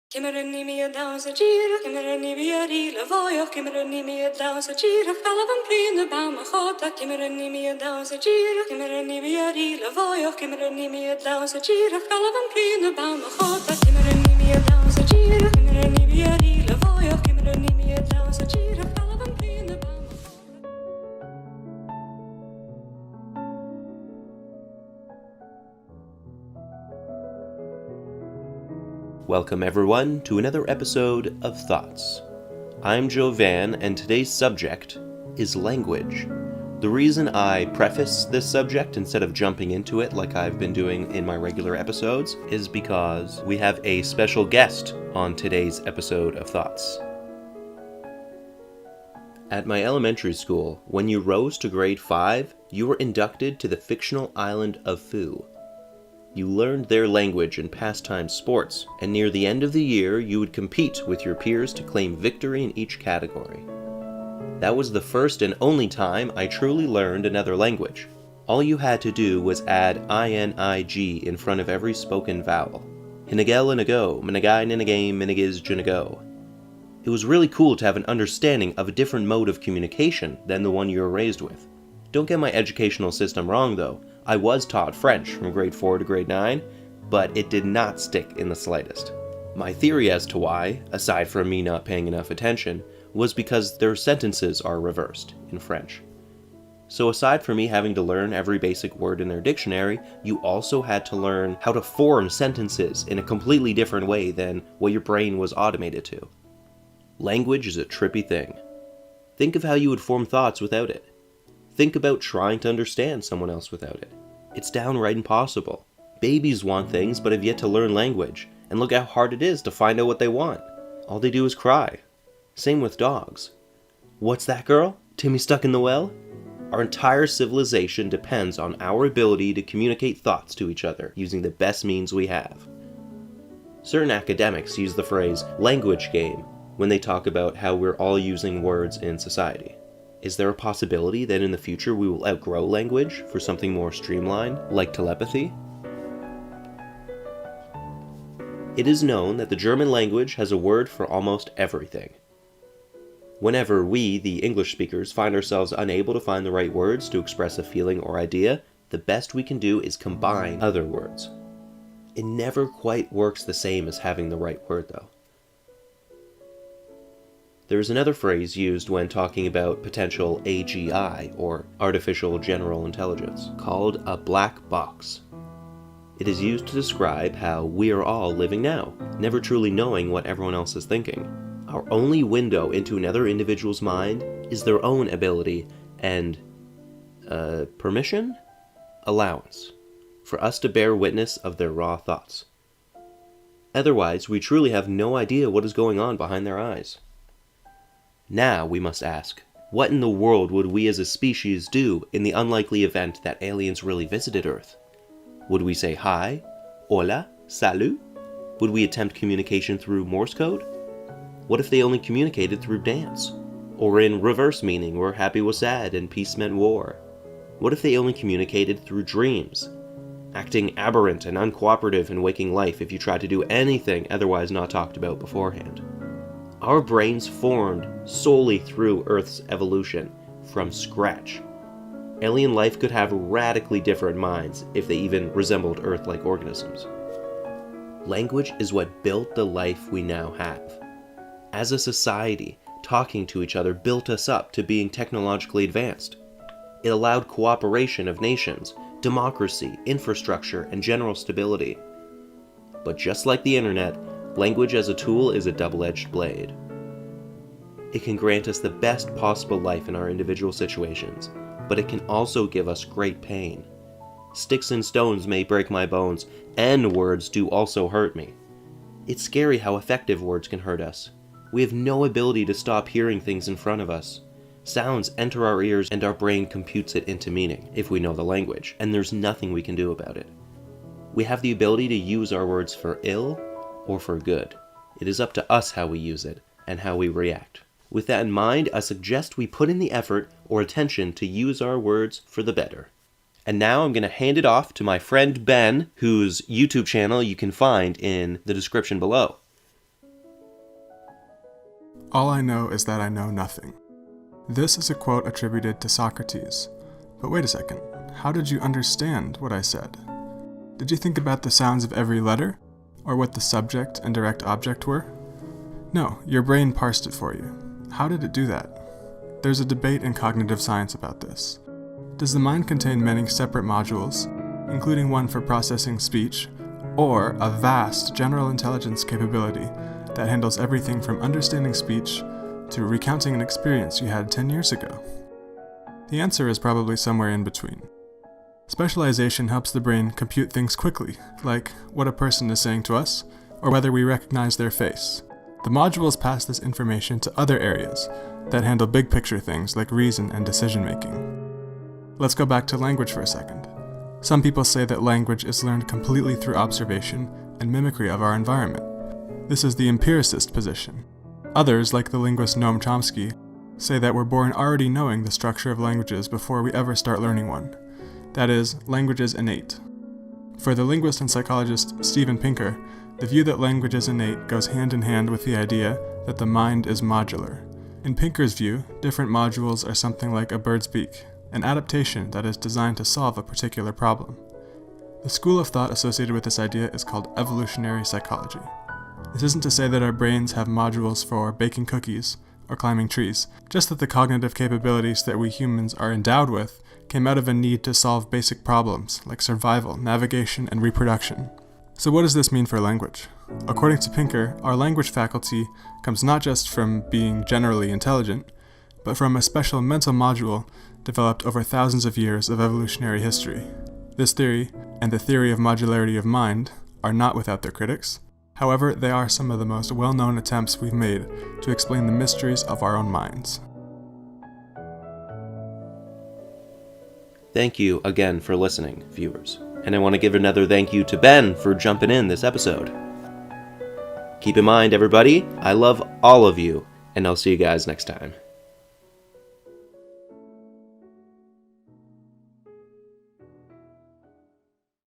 Kimmerni me dansa gira, kimmerni viari la voyo, kimmerni me dansa gira, calavan prina bama chota, kimmerni me dansa gira, kimmerni viari la voyo, kimmerni me dansa gira, calavan prina bama chota, kimmerni me dansa gira, kimmerni viari la voyo, kimmerni me dansa gira, calavan prina bama chota. Welcome everyone to another episode of Thoughts. I'm Jovan, and today's subject is language. The reason I preface this subject instead of jumping into it like I've been doing in my regular episodes is because we have a special guest on today's episode of Thoughts. At my elementary school, when you rose to grade 5, you were inducted to the fictional island of Fu. You learned their language and pastime sports, and near the end of the year, you would compete with your peers to claim victory in each category. That was the first and only time I truly learned another language. All you had to do was add INIG in front of every spoken vowel. Hinagel inago, minagai ninagame, minagiz jinago. It was really cool to have an understanding of a different mode of communication than the one you were raised with. Don't get my educational system wrong though. I was taught French from grade 4 to grade 9, but it did not stick in the slightest. My theory as to why, aside from me not paying enough attention, was because their sentences are reversed in French. So aside from me having to learn every basic word in their dictionary, you also had to learn how to form sentences in a completely different way than what your brain was automated to. Language is a trippy thing. Think of how you would form thoughts without it. Think about trying to understand someone else without it. It's downright impossible. Babies want things but have yet to learn language, and look how hard it is to find out what they want. All they do is cry. Same with dogs. What's that, girl? Timmy stuck in the well? Our entire civilization depends on our ability to communicate thoughts to each other using the best means we have. Certain academics use the phrase language game when they talk about how we're all using words in society. Is there a possibility that in the future we will outgrow language for something more streamlined, like telepathy? It is known that the German language has a word for almost everything. Whenever we, the English speakers, find ourselves unable to find the right words to express a feeling or idea, the best we can do is combine other words. It never quite works the same as having the right word, though. There is another phrase used when talking about potential AGI, or artificial general intelligence, called a black box. It is used to describe how we are all living now, never truly knowing what everyone else is thinking. Our only window into another individual's mind is their own ability and, permission? Allowance, for us to bear witness of their raw thoughts. Otherwise, we truly have no idea what is going on behind their eyes. Now we must ask, what in the world would we as a species do in the unlikely event that aliens really visited Earth? Would we say hi, hola, salut? Would we attempt communication through Morse code? What if they only communicated through dance? Or in reverse meaning, where happy was sad and peace meant war? What if they only communicated through dreams? Acting aberrant and uncooperative in waking life if you tried to do anything otherwise not talked about beforehand. Our brains formed solely through Earth's evolution, from scratch. Alien life could have radically different minds if they even resembled Earth-like organisms. Language is what built the life we now have. As a society, talking to each other built us up to being technologically advanced. It allowed cooperation of nations, democracy, infrastructure, and general stability. But just like the internet, language as a tool is a double-edged blade. It can grant us the best possible life in our individual situations, but it can also give us great pain. Sticks and stones may break my bones, and words do also hurt me. It's scary how effective words can hurt us. We have no ability to stop hearing things in front of us. Sounds enter our ears and our brain computes it into meaning, if we know the language, and there's nothing we can do about it. We have the ability to use our words for ill or for good. It is up to us how we use it and how we react. With that in mind, I suggest we put in the effort or attention to use our words for the better. And now I'm going to hand it off to my friend Ben, whose YouTube channel you can find in the description below. All I know is that I know nothing. This is a quote attributed to Socrates. But wait a second, how did you understand what I said? Did you think about the sounds of every letter? Or what the subject and direct object were? No, your brain parsed it for you. How did it do that? There's a debate in cognitive science about this. Does the mind contain many separate modules, including one for processing speech, or a vast general intelligence capability that handles everything from understanding speech to recounting an experience you had 10 years ago? The answer is probably somewhere in between. Specialization helps the brain compute things quickly, like what a person is saying to us, or whether we recognize their face. The modules pass this information to other areas that handle big picture things like reason and decision making. Let's go back to language for a second. Some people say that language is learned completely through observation and mimicry of our environment. This is the empiricist position. Others, like the linguist Noam Chomsky, say that we're born already knowing the structure of languages before we ever start learning one. That is, language is innate. For the linguist and psychologist Steven Pinker, the view that language is innate goes hand in hand with the idea that the mind is modular. In Pinker's view, different modules are something like a bird's beak, an adaptation that is designed to solve a particular problem. The school of thought associated with this idea is called evolutionary psychology. This isn't to say that our brains have modules for baking cookies or climbing trees, just that the cognitive capabilities that we humans are endowed with came out of a need to solve basic problems like survival, navigation, and reproduction. So what does this mean for language? According to Pinker, our language faculty comes not just from being generally intelligent, but from a special mental module developed over thousands of years of evolutionary history. This theory, and the theory of modularity of mind, are not without their critics. However, they are some of the most well-known attempts we've made to explain the mysteries of our own minds. Thank you again for listening, viewers. And I want to give another thank you to Ben for jumping in this episode. Keep in mind, everybody, I love all of you, and I'll see you guys next time.